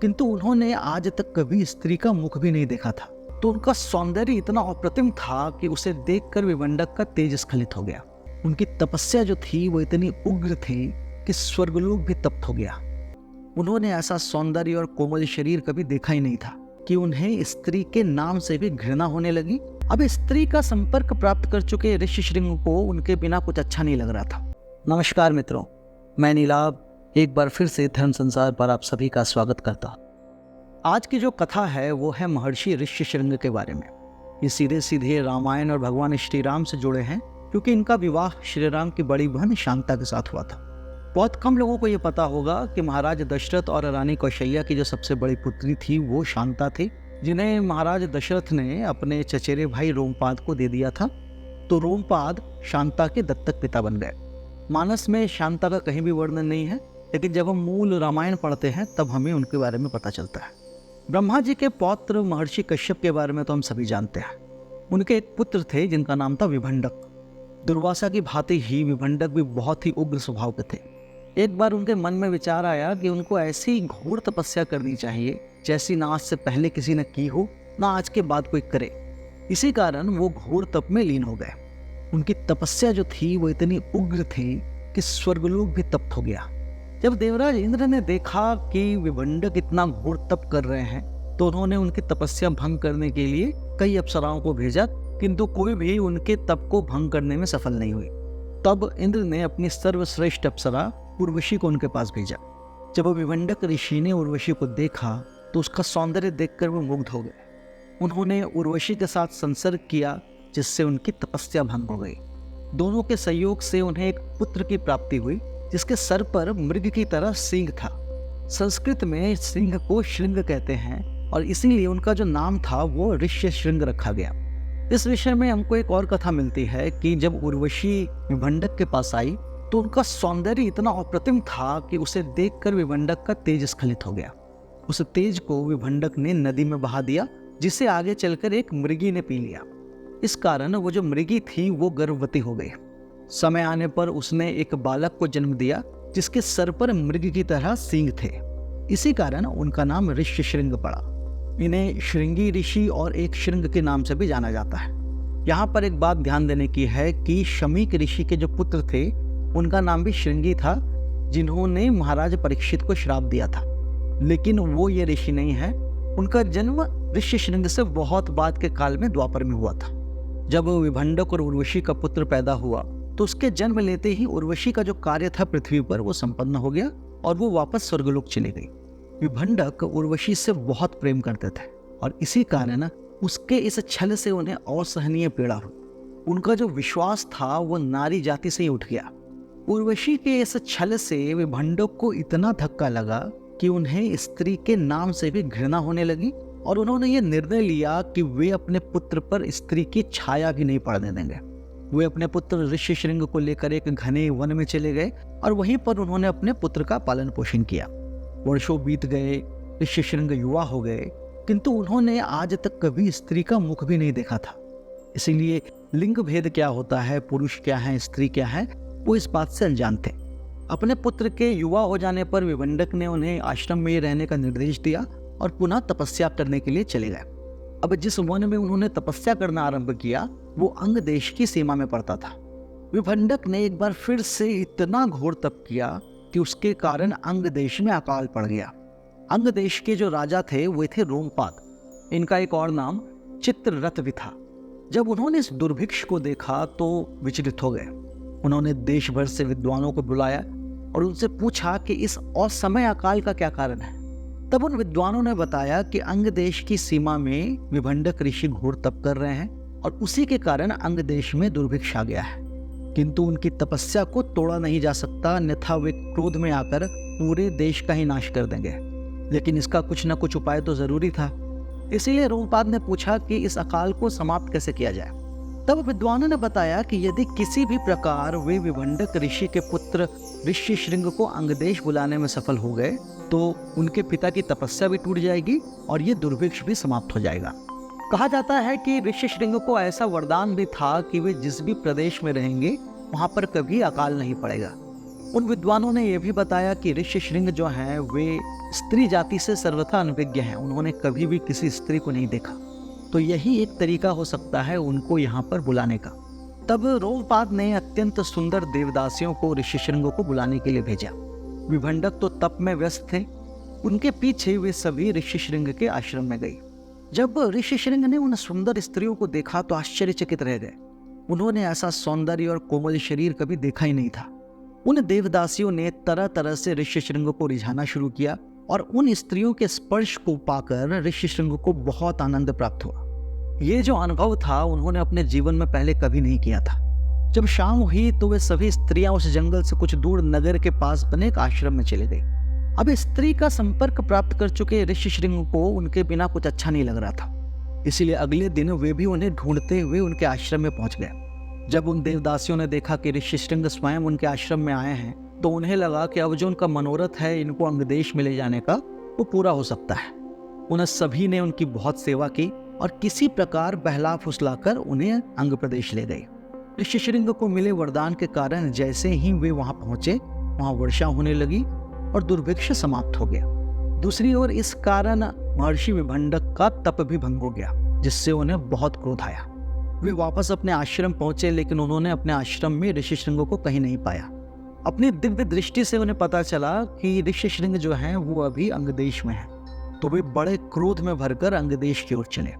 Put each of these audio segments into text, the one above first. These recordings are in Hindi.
किंतु उन्होंने आज तक कभी स्त्री का मुख भी नहीं देखा था। तो उनका सौंदर्य इतना अप्रतिम था कि उसे देखकर विभंडक का तेज स्खलित हो गया। उनकी तपस्या जो थी वो इतनी उग्र थी कि स्वर्गलोक भी तप्त हो गया। उन्होंने ऐसा सौंदर्य और कोमल शरीर कभी देखा ही नहीं था कि उन्हें स्त्री के नाम से भी घृणा होने लगी। अब स्त्री का संपर्क प्राप्त कर चुके ऋषिशृंग को उनके बिना कुछ अच्छा नहीं लग रहा था। नमस्कार मित्रों, मैं नीलाभ एक बार फिर से धर्म संसार पर आप सभी का स्वागत करता हूँ। आज की जो कथा है वो है महर्षि ऋष्यशृंग के बारे में। ये सीधे सीधे रामायण और भगवान श्री राम से जुड़े हैं, क्योंकि इनका विवाह श्री राम की बड़ी बहन शांता के साथ हुआ था। बहुत कम लोगों को ये पता होगा कि महाराज दशरथ और रानी कौशल्या की जो सबसे बड़ी पुत्री थी वो शांता थी, जिन्हें महाराज दशरथ ने अपने चचेरे भाई रोमपाद को दे दिया था। तो रोमपाद शांता के दत्तक पिता बन गए। मानस में शांता का कहीं भी वर्णन नहीं है, लेकिन जब हम मूल रामायण पढ़ते हैं तब हमें उनके बारे में पता चलता है। ब्रह्मा जी के पौत्र महर्षि कश्यप के बारे में तो हम सभी जानते हैं। उनके एक पुत्र थे जिनका नाम था विभंडक। दुर्वासा की भांति ही विभंडक भी बहुत ही उग्र स्वभाव के थे। एक बार उनके मन में विचार आया कि उनको ऐसी घोर तपस्या करनी चाहिए जैसी ना आज से पहले किसी ने की हो, ना आज के बाद कोई करे। इसी कारण वो घोर तप में लीन हो गए। उनकी तपस्या जो थी वो इतनी उग्र थी कि स्वर्गलोक भी तप्त हो गया। जब देवराज इंद्र ने देखा कि विभंडक इतना घोर तप कर रहे हैं, तो उन्होंने उनकी तपस्या भंग करने के लिए कई अप्सराओं को भेजा, किंतु कोई भी उनके तप को भंग करने में सफल नहीं हुई। तब इंद्र ने अपनी सर्वश्रेष्ठ अप्सरा उर्वशी को उनके पास भेजा। जब विभंडक ऋषि ने उर्वशी को देखा तो उसका सौंदर्य देखकर वो मुग्ध हो गए। उन्होंने उर्वशी के साथ संसर्ग किया, जिससे उनकी तपस्या भंग हो गई। दोनों के सहयोग से उन्हें एक पुत्र की प्राप्ति हुई, जिसके सर पर मृग की तरह सींग था। संस्कृत में सिंह को श्रृंग कहते हैं और इसीलिए उनका जो नाम था वो ऋष्यशृंग रखा गया। इस विषय में हमको एक और कथा मिलती है कि जब उर्वशी विभंडक के पास आई तो उनका सौंदर्य इतना अप्रतिम था कि उसे देखकर विभंडक का तेज स्खलित हो गया। उस तेज को विभंडक ने नदी में बहा दिया, जिसे आगे चलकर एक मृगी ने पी लिया। इस कारण वो जो मृगी थी वो गर्भवती हो गई। समय आने पर उसने एक बालक को जन्म दिया, जिसके सर पर मृग की तरह सींग थे। इसी कारण उनका नाम ऋष्यशृंग पड़ा। इन्हें श्रृंगी ऋषि और एक श्रृंग के नाम से भी जाना जाता है। यहाँ पर एक बात ध्यान देने की है कि शमीक ऋषि के जो पुत्र थे उनका नाम भी श्रृंगी था, जिन्होंने महाराज परीक्षित को श्राप दिया था। लेकिन वो ये ऋषि नहीं है। उनका जन्म ऋष्यशृंग से बहुत बाद के काल में द्वापर में हुआ था। जब विभंडक और उर्वशी का पुत्र पैदा हुआ तो उसके जन्म लेते ही उर्वशी का जो कार्य था पृथ्वी पर वो संपन्न हो गया और वो वापस स्वर्गलोक चली गई। विभंडक उर्वशी से बहुत प्रेम करते थे और इसी कारण उसके इस छल से उन्हें असहनीय पीड़ा हुई। उनका जो विश्वास था वो नारी जाति से ही उठ गया। उर्वशी के इस छल से विभंडक को इतना धक्का लगा कि उन्हें स्त्री के नाम से भी घृणा होने लगी और उन्होंने ये निर्णय लिया कि वे अपने पुत्र पर स्त्री की छाया भी नहीं पड़ने देंगे। वे अपने पुत्र ऋष्यशृंग को लेकर एक घने वन में चले गए और वहीं पर उन्होंने अपने पुत्र का पालन पोषण किया। वर्षों बीत गए, ऋष्यशृंग युवा हो गए, किंतु उन्होंने आज तक कभी स्त्री का मुख भी नहीं देखा था। इसीलिए लिंग भेद क्या होता है, पुरुष क्या है, स्त्री क्या है, वो इस बात से अनजान थे। अपने पुत्र के युवा हो जाने पर विभंडक ने उन्हें आश्रम में रहने का निर्देश दिया और पुनः तपस्या करने के लिए चले गए। अब जिस वन में उन्होंने तपस्या करना आरंभ किया वो अंग देश की सीमा में पड़ता था। विभंडक ने एक बार फिर से इतना घोर तप किया कि उसके कारण अंग देश में अकाल पड़ गया। अंग देश के जो राजा थे वो थे रोमपाद। इनका एक और नाम चित्ररथ भी था। जब उन्होंने इस दुर्भिक्ष को देखा तो विचलित हो गए। उन्होंने देश भर से विद्वानों को बुलाया और उनसे पूछा कि इस असमय अकाल का क्या कारण है। तब उन विद्वानों ने बताया कि अंग देश की सीमा में विभंडक ऋषि घोर तप कर रहे हैं और उसी के कारण अंग देश में दुर्भिक्ष आ गया है। किंतु उनकी तपस्या को तोड़ा नहीं जा सकता, अन्यथा वे क्रोध में आकर पूरे देश का ही नाश कर देंगे। लेकिन इसका कुछ न कुछ उपाय तो जरूरी था। इसीलिए रोमपाद ने पूछा कि इस अकाल को समाप्त कैसे किया जाए। तब विद्वानों ने बताया कि यदि किसी भी प्रकार वे विभंडक ऋषि के पुत्र ऋष्यशृंग को अंगदेश बुलाने में सफल हो गए तो उनके पिता की तपस्या भी टूट जाएगी और ये दुर्भिक्ष भी समाप्त हो जाएगा। कहा जाता है कि ऋष्यशृंग को ऐसा वरदान भी था कि वे जिस भी प्रदेश में रहेंगे वहां पर कभी अकाल नहीं पड़ेगा। उन विद्वानों ने यह भी बताया कि ऋषि श्रृंग जो हैं वे स्त्री जाति से सर्वथा अनभिज्ञ हैं, उन्होंने कभी भी किसी स्त्री को नहीं देखा। तो यही एक तरीका हो सकता है उनको यहाँ पर बुलाने का। तब रोमपाद ने अत्यंत सुंदर देवदासियों को ऋषि श्रृंग को बुलाने के लिए भेजा। विभंडक तो तप में व्यस्त थे, उनके पीछे वे सभी ऋषि श्रृंग के आश्रम में गई। जब ऋषि श्रृंग ने उन सुंदर स्त्रियों को देखा तो आश्चर्यचकित रह गए। उन्होंने ऐसा सौंदर्य और कोमल शरीर कभी देखा ही नहीं था। उन देवदासियों ने तरह तरह से ऋषि श्रृंग को रिझाना शुरू किया और उन स्त्रियों के स्पर्श को पाकर ऋषि श्रृंग को बहुत आनंद प्राप्त हुआ। ये जो अनुभव था उन्होंने अपने जीवन में पहले कभी नहीं किया था। जब शाम हुई तो वे सभी स्त्रियां उस जंगल से कुछ दूर नगर के पास बने एक आश्रम में चली गई। अब स्त्री का संपर्क प्राप्त कर चुके ऋषि श्रृंग को उनके बिना कुछ अच्छा नहीं लग रहा था, इसीलिए अगले दिन वे भी उन्हें ढूंढते हुए उनके आश्रम में पहुंच गए। जब उन देवदासियों ने देखा कि ऋषि श्रृंग स्वयं उनके आश्रम में आए हैं तो उन्हें लगा कि अब जो उनका मनोरथ है इनको अंगदेश में ले जाने का वो पूरा हो सकता है। उन सभी ने उनकी बहुत सेवा की और किसी प्रकार बहला फुसलाकर उन्हें अंग प्रदेश ले गए। ऋषि श्रृंग को मिले वरदान के कारण जैसे ही वे वहां पहुंचे वहां वर्षा होने लगी और दुर्भिक्ष समाप्त हो गया। दूसरी ओर इस कारण महर्षि विभंडक का तप भी भंग हो गया, जिससे उन्हें बहुत क्रोध आया। वे वापस अपने आश्रम पहुंचे, लेकिन उन्होंने अपने आश्रम में ऋषि श्रृंग को कहीं नहीं पाया। अपनी दिव्य दृष्टि से उन्हें पता चला कि ऋषि श्रृंग जो हैं वो अभी अंगदेश में हैं। तो वे बड़े क्रोध में भरकर अंगदेश की ओर चले।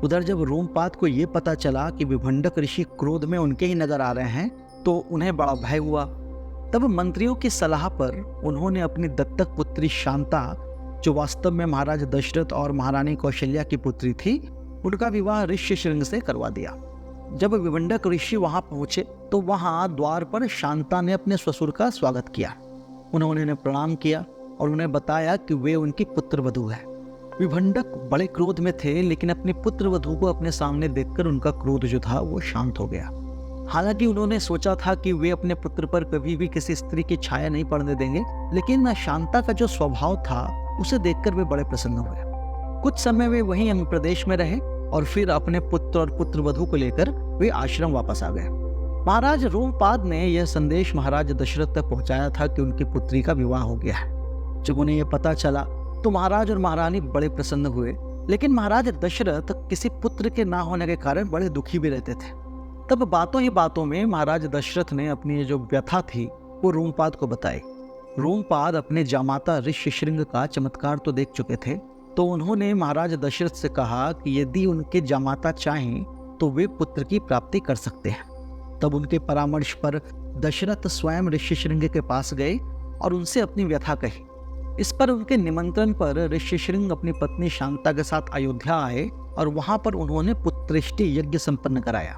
उधर जब रोमपाद को ये पता चला कि विभंडक ऋषि क्रोध में उनके ही नगर आ रहे हैं तो उन्हें बड़ा भय हुआ। तब मंत्रियों की सलाह पर उन्होंने अपनी दत्तक पुत्री शांता, जो वास्तव में महाराज दशरथ और महारानी कौशल्या की पुत्री थी, उनका विवाह ऋषि श्रृंग से करवा दिया। जब विभंडक ऋषि वहां पहुंचे तो वहां द्वार पर शांता ने अपने ससुर का स्वागत किया। उन्होंने उन्हें प्रणाम किया और उन्हें बताया कि वे उनकी पुत्र वधू है। विभंडक बड़े क्रोध में थे, लेकिन अपनी पुत्र वधू को अपने सामने देखकर उनका क्रोध जो था वो शांत हो गया। हालांकि उन्होंने सोचा था कि वे अपने पुत्र पर कभी भी किसी स्त्री की छाया नहीं पड़ने देंगे, लेकिन शांता का जो स्वभाव था उसे देखकर वे बड़े प्रसन्न हुए। कुछ समय वे वहीं अंग प्रदेश में रहे और फिर अपने पुत्र और पुत्र वधू को लेकर वे आश्रम वापस आ गए। महाराज रोमपाद ने यह संदेश महाराज दशरथ तक पहुंचाया था कि उनकी पुत्री का विवाह हो गया है। जब उन्हें यह पता चला तो महाराज और महारानी बड़े प्रसन्न हुए, लेकिन महाराज दशरथ किसी पुत्र के ना होने के कारण बड़े दुखी भी रहते थे। तब बातों ही बातों में महाराज दशरथ ने अपनी जो व्यथा थी वो रोमपाद को बताई। रोमपाद अपने जामाता ऋषि श्रृंग का चमत्कार तो देख चुके थे, तो उन्होंने महाराज दशरथ से कहा कि यदि उनके जामाता चाहें तो वे पुत्र की प्राप्ति कर सकते हैं। तब उनके परामर्श पर दशरथ स्वयं ऋषि श्रृंग के पास गए और उनसे अपनी व्यथा कही। इस पर उनके निमंत्रण पर ऋषि श्रृंग अपनी पत्नी शांता के साथ अयोध्या आए और वहां पर उन्होंने पुत्रेष्टि यज्ञ संपन्न कराया।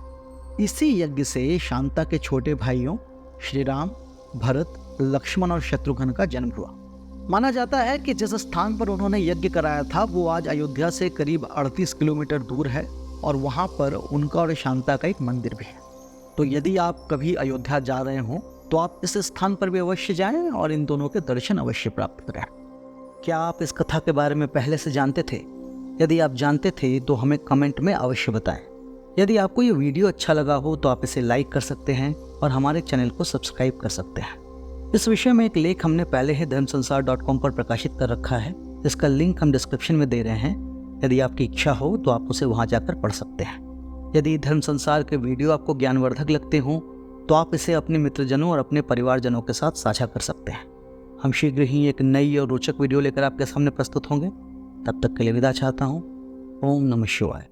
इसी यज्ञ से शांता के छोटे भाइयों श्री राम, भरत, लक्ष्मण और शत्रुघ्न का जन्म हुआ। माना जाता है कि जिस स्थान पर उन्होंने यज्ञ कराया था वो आज अयोध्या से करीब 38 किलोमीटर दूर है और वहां पर उनका और शांता का एक मंदिर भी है। तो यदि आप कभी अयोध्या जा रहे हो तो आप इस स्थान पर भी अवश्य जाएं और इन दोनों के दर्शन अवश्य प्राप्त करें। क्या आप इस कथा के बारे में पहले से जानते थे? यदि आप जानते थे तो हमें कमेंट में अवश्य बताएं। यदि आपको ये वीडियो अच्छा लगा हो तो आप इसे लाइक कर सकते हैं और हमारे चैनल को सब्सक्राइब कर सकते हैं। इस विषय में एक लेख हमने पहले ही धर्मसंसार.com पर प्रकाशित कर रखा है, इसका लिंक हम डिस्क्रिप्शन में दे रहे हैं। यदि आपकी इच्छा हो तो आप उसे वहां जाकर पढ़ सकते हैं। यदि धर्म संसार के वीडियो आपको ज्ञानवर्धक लगते हों तो आप इसे अपने मित्रजनों और अपने परिवारजनों के साथ साझा कर सकते हैं। हम शीघ्र ही एक नई और रोचक वीडियो लेकर आपके सामने प्रस्तुत होंगे। तब तक के लिए विदा चाहता हूँ। ओम नमः शिवाय।